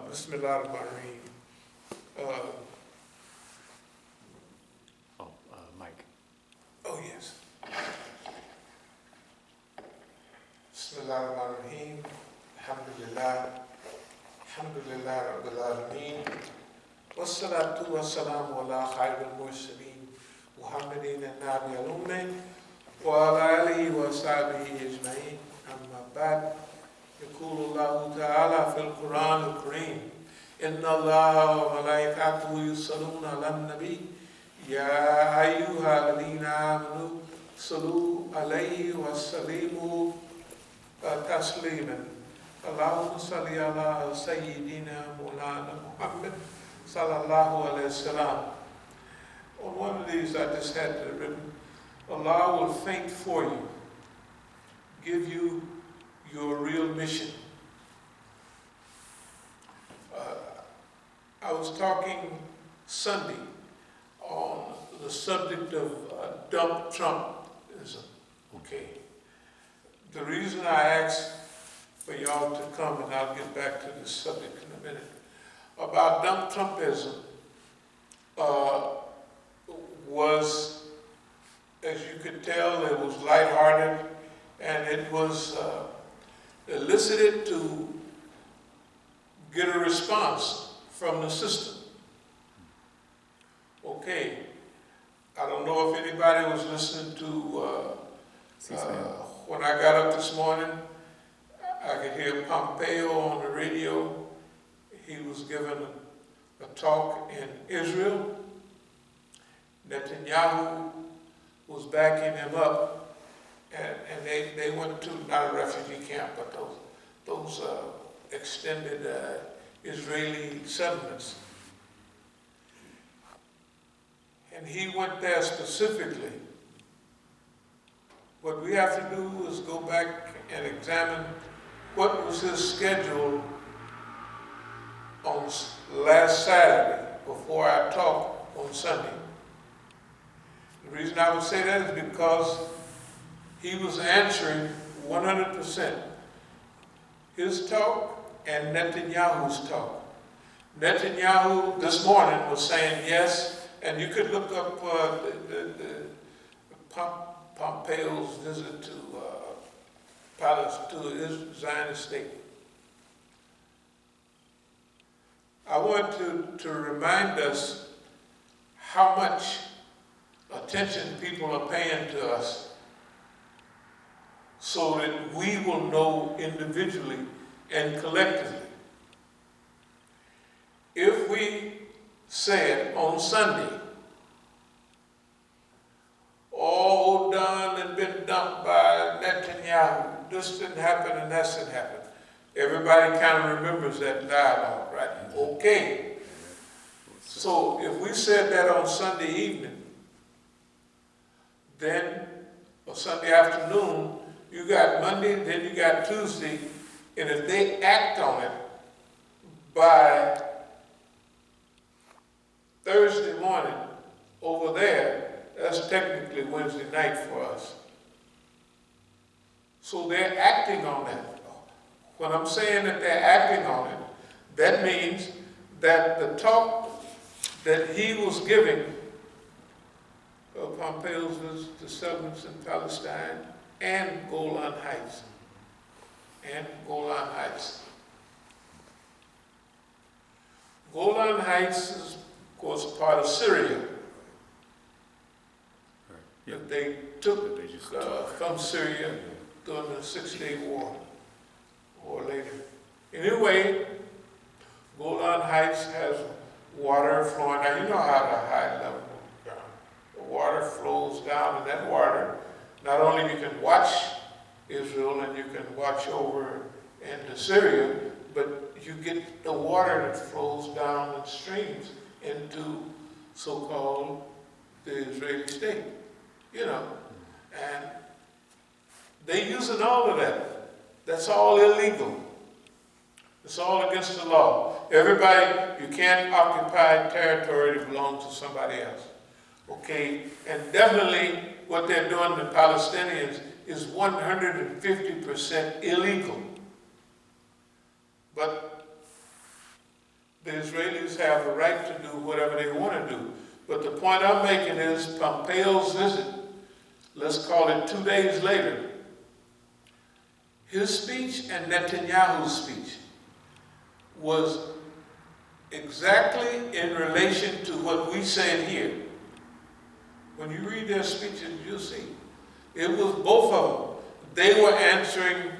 Bismillahirrahmanirrahim. Mike. Oh, yes. Bismillahirrahmanirrahim. Alhamdulillah. Alhamdulillah Rabbil Alameen. Wassalatu wassalamu ala khairil mursaleen. Muhammadin al-Nabi al-Ummi. Wa ala alihi wa sahbihi ajma'in. Amma ba'd. يقول الله تعالى في القرآن الكريم إن الله وملائكته يصلون على النبي يا أيها الذين آمنوا صلوا عليه وسلموا تسليما اللهم صل على سيدنا مولانا محمد صلى الله عليه وسلم. On one of these I just had it written, Allah will faint for you, give you your real mission. I was talking Sunday on the subject of dump Trumpism. Okay. The reason I asked for y'all to come, and I'll get back to this subject in a minute, about dump Trumpism was, as you could tell, it was lighthearted, and it was elicited to get a response from the system. Okay, I don't know if anybody was listening to, when I got up this morning, I could hear Pompeo on the radio. He was giving a talk in Israel. Netanyahu was backing him up. And they went to, not a refugee camp, but those extended Israeli settlements. And he went there specifically. What we have to do is go back and examine what was his schedule on last Saturday before I talk on Sunday. The reason I would say that is because he was answering 100% his talk and Netanyahu's talk. Netanyahu this morning was saying yes, and you could look up Pompeo's visit to his Zionist state. I want to remind us how much attention people are paying to us, so that we will know individually and collectively. If we said on Sunday, all done and been dumped by Netanyahu, this didn't happen and that didn't happen, everybody kind of remembers that dialogue, right? Okay. So if we said that on Sunday evening, then, or Sunday afternoon, you got Monday, then you got Tuesday, and if they act on it by Thursday morning over there, that's technically Wednesday night for us. So they're acting on that. When I'm saying that they're acting on it, that means that the talk that he was giving of Pompeo's the settlements in Palestine and Golan Heights. Golan Heights is, of course, part of Syria. Right. That they took from Syria during the 6-Day War or later. Anyway, Golan Heights has water flowing. Now you know how the high level the water flows down, and that water, not only you can watch Israel and you can watch over into Syria, but you get the water that flows down in streams into so-called the Israeli state, you know. And they using all of that. That's all illegal. It's all against the law. Everybody, you can't occupy territory that belongs to somebody else. Okay, and definitely what they're doing to Palestinians is 150% illegal. But the Israelis have the right to do whatever they want to do. But the point I'm making is Pompeo's visit, let's call it 2 days later, his speech and Netanyahu's speech was exactly in relation to what we said here. When you read their speeches, you'll see. It was both of them. They were answering,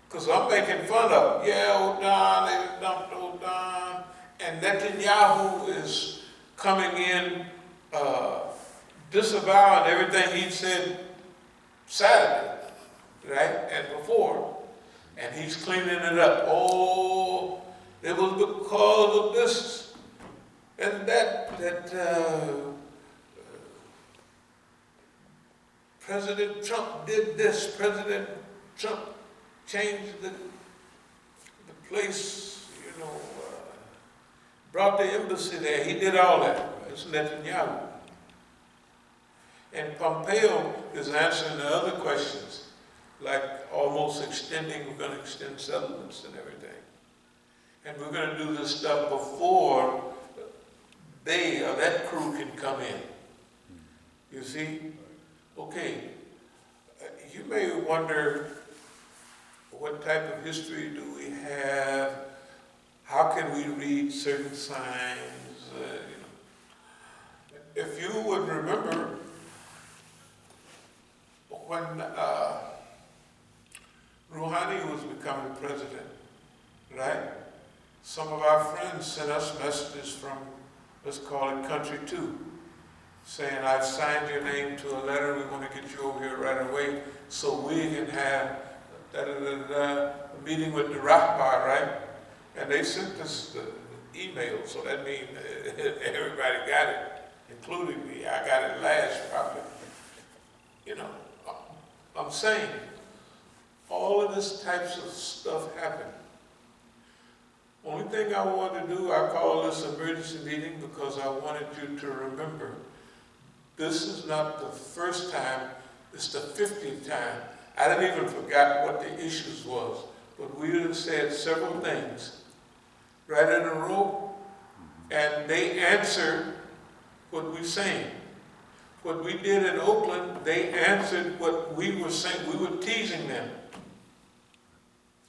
because I'm making fun of them. Yeah, Odan, they dumped Odan. And Netanyahu is coming in, disavowing everything he'd said Saturday, right, and before. And he's cleaning it up. Oh, it was because of this and that President Trump did this. President Trump changed the place, brought the embassy there. He did all that. It's Netanyahu. And Pompeo is answering the other questions, like almost extending, we're going to extend settlements and everything. And we're going to do this stuff before they or that crew can come in. You see? Okay. You may wonder, what type of history do we have? How can we read certain signs? If you would remember, when Rouhani was becoming president, right? Some of our friends sent us messages from, let's call it Country 2, saying, I've signed your name to a letter, we want to get you over here right away so we can have a meeting with the Rahbar, right? And they sent us the email, so that means everybody got it, including me. I got it last, probably. I'm saying, all of this types of stuff happen. Only thing I want to do, I call this emergency meeting because I wanted you to remember, this is not the first time, it's the 50th time. I didn't even forget what the issues was, but we have said several things right in a row, and they answered what we're saying. What we did in Oakland, they answered what we were saying. We were teasing them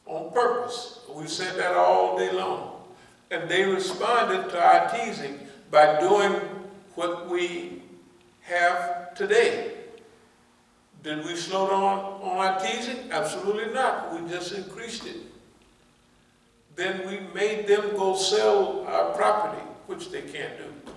on purpose. We said that all day long. And they responded to our teasing by doing what we have today. Did we slow down on our teasing? Absolutely not. We just increased it. Then we made them go sell our property, which they can't do.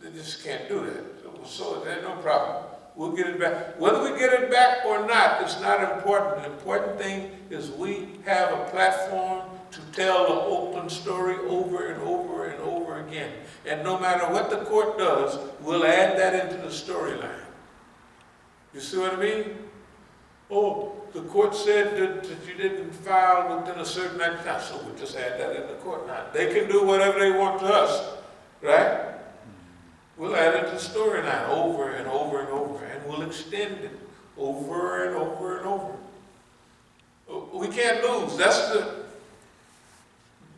They just can't do that. So there's no problem. We'll get it back. Whether we get it back or not, it's not important. The important thing is we have a platform to tell the Oakland story over and over and over again. And no matter what the court does, we'll add that into the storyline. You see what I mean? Oh, the court said that you didn't file within a certain amount of time, so we'll just add that in the court now. They can do whatever they want to us, right? We'll add it to the storyline over and over and over, and we'll extend it over and over and over. We can't lose. This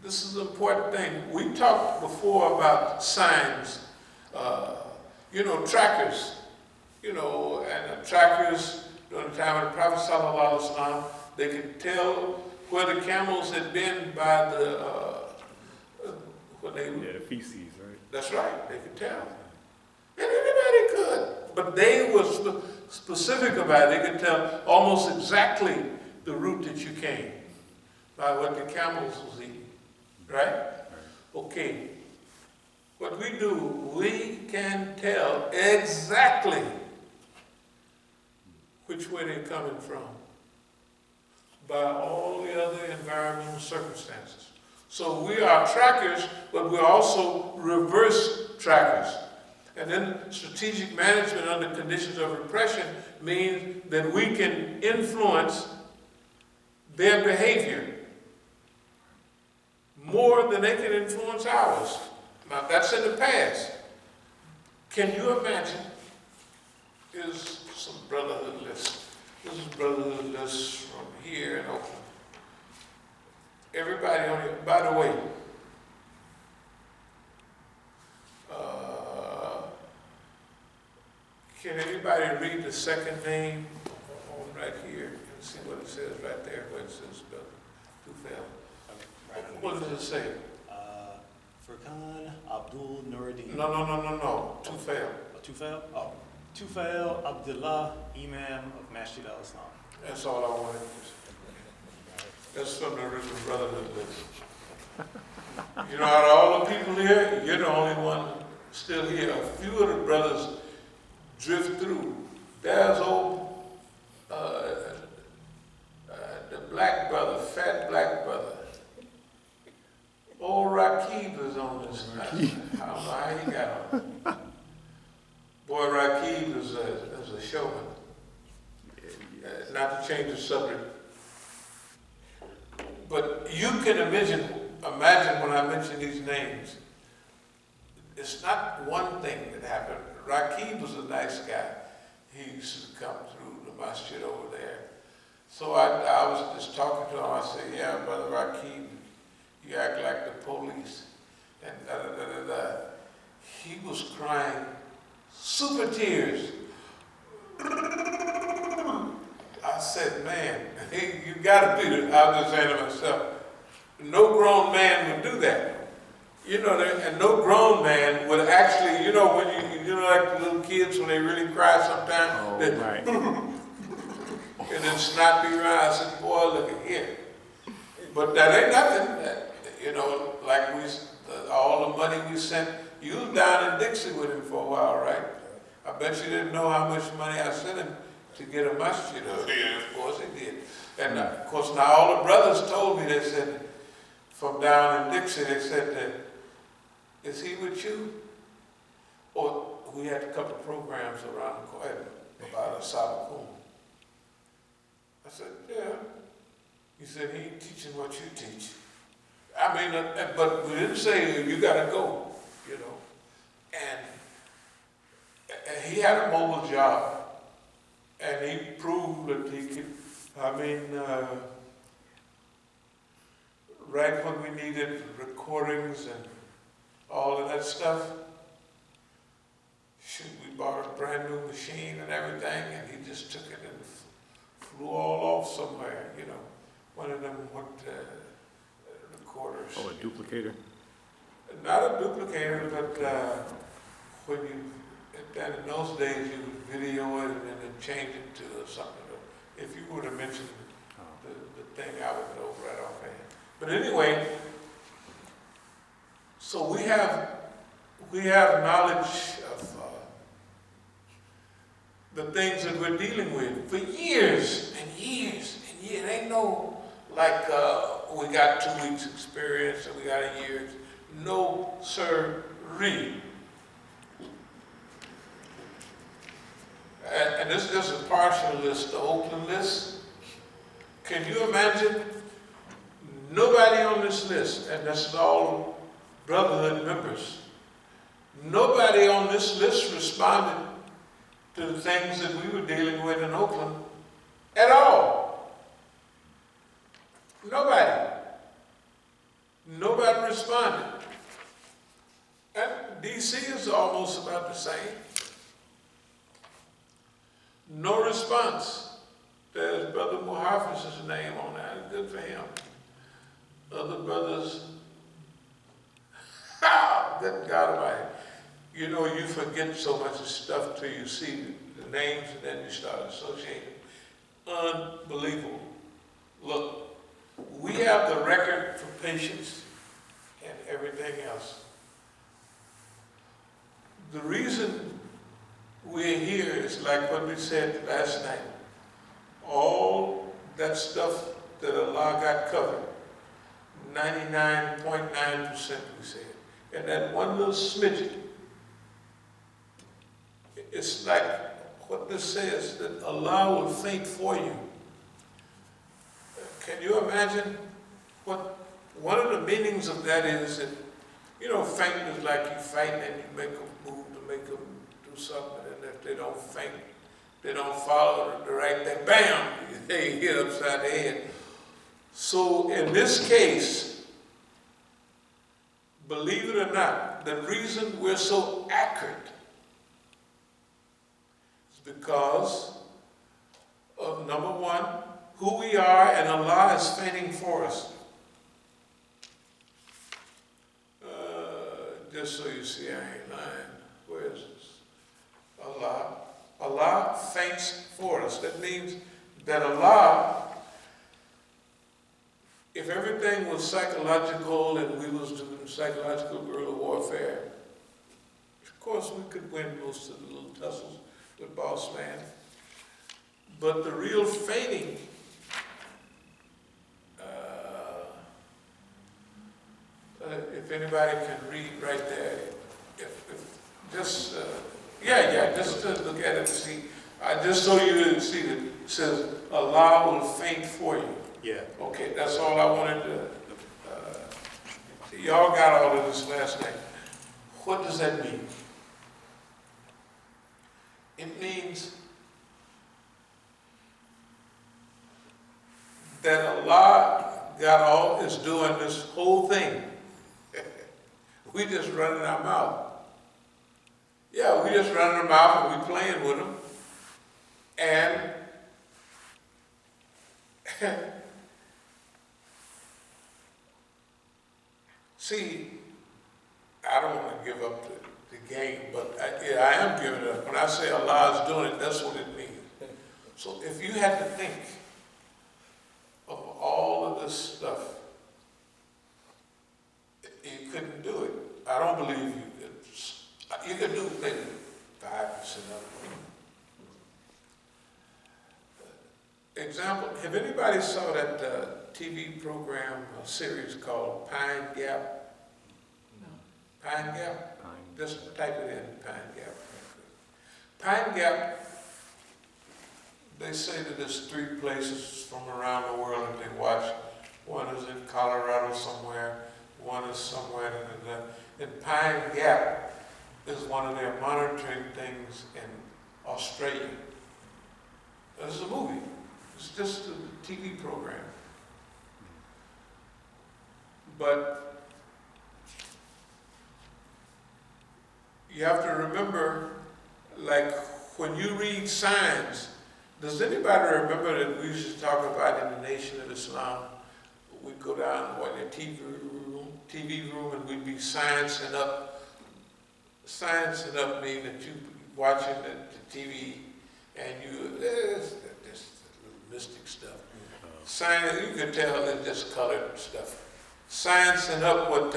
is the important thing. We talked before about signs, trackers, and trackers during the time of the Prophet Sallallahu Alaihi Wasallam, they could tell where the camels had been by the feces, right? That's right, they could tell. And anybody could, but they were specific about it. They could tell almost exactly the route that you came by what the camels was eating, right? Okay, what we do, we can tell exactly which way they're coming from by all the other environmental circumstances. So we are trackers, but we're also reverse trackers. And then strategic management under conditions of repression means that we can influence their behavior more than they can influence ours. Now that's in the past. Can you imagine? Here's some Brotherhood lists. This is Brotherhood lists from here and over. Everybody on here, by the way, somebody read the second name on right here and see what it says right there where it says Tufel. What does it say? Furqan Abdul Nuruddin. No. Tufel. Tufel? Oh. Tufel Abdullah, Imam of Masjid al-Islam. That's all I wanted to say. That's from the original Brotherhood list. You know, out of all the people here, you're the only one still here. A few of the brothers drift through. There's old, the black brother, fat black brother. Old Rakib is on this. I don't know how he got on. Boy, Rakib is a showman. Not to change the subject. But you can imagine when I mention these names, it's not one thing that happened. Rakib was a nice guy. He used to come through the masjid over there. So I was just talking to him. I said, yeah, Brother Rakib, you act like the police. And da-da-da-da-da. He was crying super tears. I said, man, you gotta be the, I was just saying to myself, no grown man would do that. You know, and no grown man would actually, you know, when you know, like the little kids when they really cry sometimes, Oh, right. and then snot be around. I said, boy, look at here. But that ain't nothing. You know, like all the money we sent, you was down in Dixie with him for a while, right? I bet you didn't know how much money I sent him to get a masjid. Yeah, of course he did. And of course, now all the brothers told me, they said, from down in Dixie, they said that, is he with you? Or we had a couple of programs around the corner about As-Sabiqun. I said, yeah. He said, he ain't teaching what you teach. I mean, but we didn't say, you gotta go, you know. And he had a mobile job. And he proved that he could, right when we needed recordings and all of that stuff, shoot, we bought a brand new machine and everything, and he just took it and flew all off somewhere, you know. One of them recorders. Oh, a duplicator? Not a duplicator, but when you, then in those days you would video it and then change it to something. If you were to mention the thing, I would know right offhand. But anyway, so we have knowledge of the things that we're dealing with for years and years and years. It ain't no like we got 2 weeks experience and we got a year. No, sir-ree. And this is just a partial list, the Oakland list. Can you imagine? Nobody on this list, and this is all Brotherhood members, nobody on this list responded to the things that we were dealing with in Oakland at all. Nobody. Nobody responded. And DC is almost about the same. No response. There's Brother Muhafiz's name on that. Good for him. Other brothers, good God Almighty. You know, you forget so much of stuff till you see the names and then you start associating. Unbelievable. Look, we have the record for patience and everything else. The reason we're here is like what we said last night. All that stuff that Allah got covered, 99.9% we said. And that one little smidget, it's like what this says, that Allah will fight for you. Can you imagine what one of the meanings of that is? That, you know, fainting is like you fight and you make them move to make them do something, and if they don't faint, they don't follow the right thing, bam, they hit upside the head. So in this case, believe it or not, the reason we're so accurate It's because of, number one, who we are, and Allah is fighting for us. Just so you see, I ain't lying. Where is this? Allah. Allah fights for us. That means that Allah, if everything was psychological and we was doing psychological guerrilla warfare, of course we could win most of the little tussles with Boss Man. But the real fighting, if anybody can read right there, just to look at it and see, just so you see that it says Allah will faint for you. Yeah. Okay, that's all I wanted to. Y'all got all of this last night. What does that mean? It means that Allah is doing this whole thing. We just running our mouth. Yeah, we just running our mouth and we playing with them. And see, I don't want to give up the game, but I am giving it up. When I say Allah is doing it, that's what it means. So if you had to think of all of this stuff, you couldn't do it. I don't believe you. You could do maybe 5% of it. Example, have anybody saw that TV program, series called Pine Gap? No. Pine Gap? Pine. Just type it in, Pine Gap. Pine Gap, they say that there's 3 places from around the world that they watch. One is in Colorado somewhere, one is somewhere, and Pine Gap is one of their monitoring things in Australia. This is a movie. It's just a TV program. But you have to remember, like when you read signs, does anybody remember that we used to talk about in the Nation of Islam? We'd go down to TV room and we'd be sciencing up. Sciencing up means that you watching the TV and this little mystic stuff. Science, you can tell it's just colored stuff. Sciencing up what,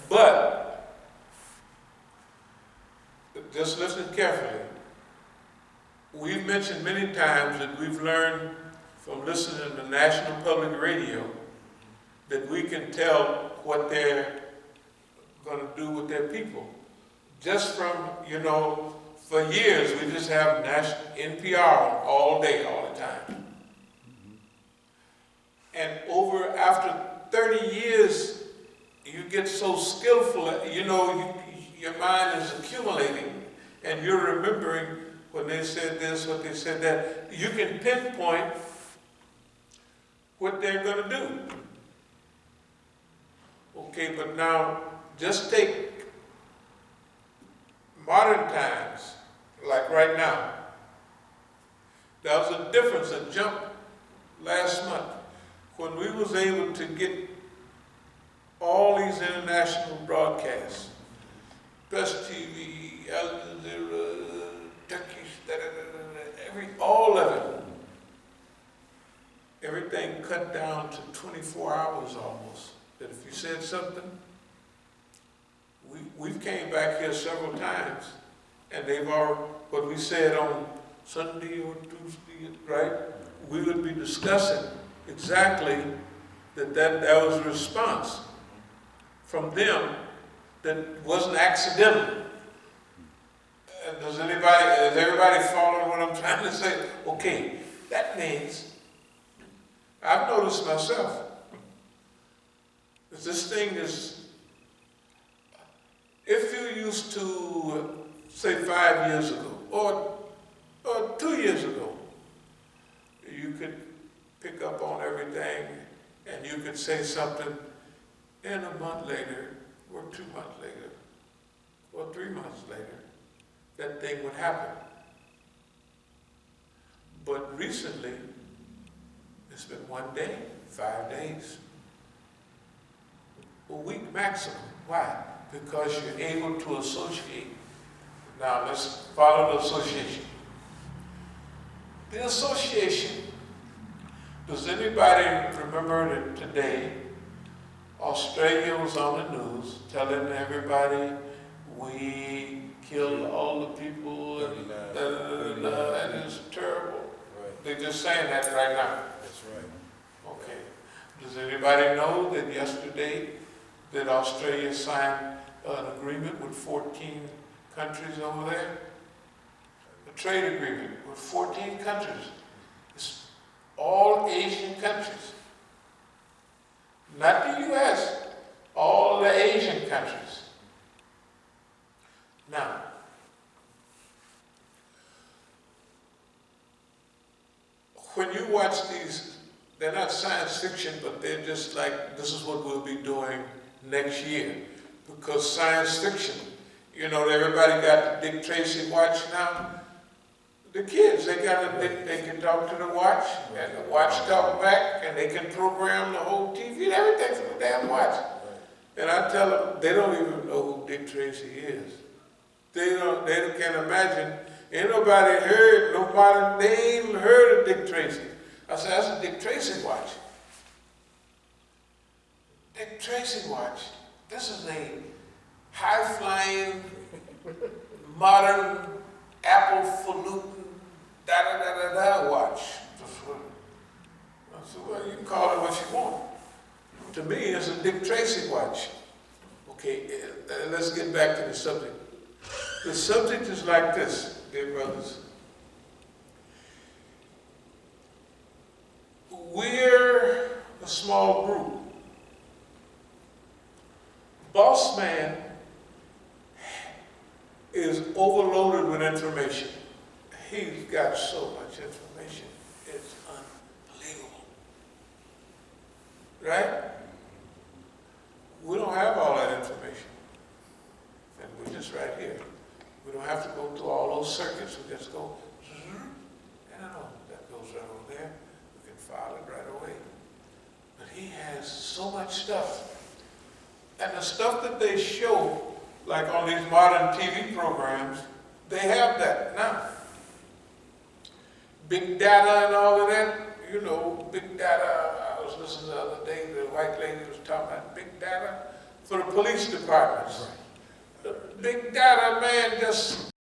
but just listen carefully. We've mentioned many times that we've learned from listening to National Public Radio that we can tell what they're going to do with their people. Just from, for years we just have NPR all day, all the time. And after 30 years, you get so skillful, your mind is accumulating and you're remembering when they said this, what they said that. You can pinpoint what they're going to do. Okay, but now just take modern times, like right now. There was a difference, a jump last month when we was able to get all these international broadcasts, Best TV, Al Jazeera, Turkish, all of it. Everything cut down to 24 hours almost. That if you said something, we've came back here several times, and they've already, what we said on Sunday or Tuesday, right? We would be discussing exactly that was a response from them that wasn't accidental. Does everybody follow what I'm trying to say? Okay, that means, I've noticed myself, that this thing is, if you used to, say 5 years ago, or 2 years ago, you could pick up on everything and you could say something, and a month later, or 2 months later, or 3 months later, that thing would happen. But recently, it's been 1 day, 5 days, a week maximum. Why? Because you're able to associate. Now let's follow the association. The association, does anybody remember that today Australia was on the news telling everybody we killed all the people and and it's terrible. Right. They're just saying that right now. That's right. Okay. Does anybody know that yesterday that Australia signed an agreement with 14 countries over there? A trade agreement with 14 countries. It's all Asian countries. Not the U.S., all the Asian countries. Now, when you watch these, they're not science fiction, but they're just like, this is what we'll be doing next year. Because science fiction, you know, everybody got the Dick Tracy watch now. The kids, they can talk to the watch, and the watch talk back, and they can program the whole TV and everything from the damn watch. And I tell them, they don't even know who Dick Tracy is. They can't imagine. Ain't nobody heard, they ain't even heard of Dick Tracy. I said, that's a Dick Tracy watch. Dick Tracy watch. This is a high-flying, modern, apple-falutin, da-da-da-da-da watch. I said, well, you can call it what you want. To me, it's a Dick Tracy watch. Okay, let's get back to the subject. The subject is like this, dear brothers. We're a small group. Boss man is overloaded with information. He's got so much information, it's unbelievable. Right? We don't have all that information. And we're just right here. We don't have to go through all those circuits. We just go, and I know that goes right over there. We can file it right away. But he has so much stuff. And the stuff that they show, like on these modern TV programs, they have that now. Big data and all of that, you know, big data. I was listening the other day, the white lady was talking about big data for the police departments. The big data, man, just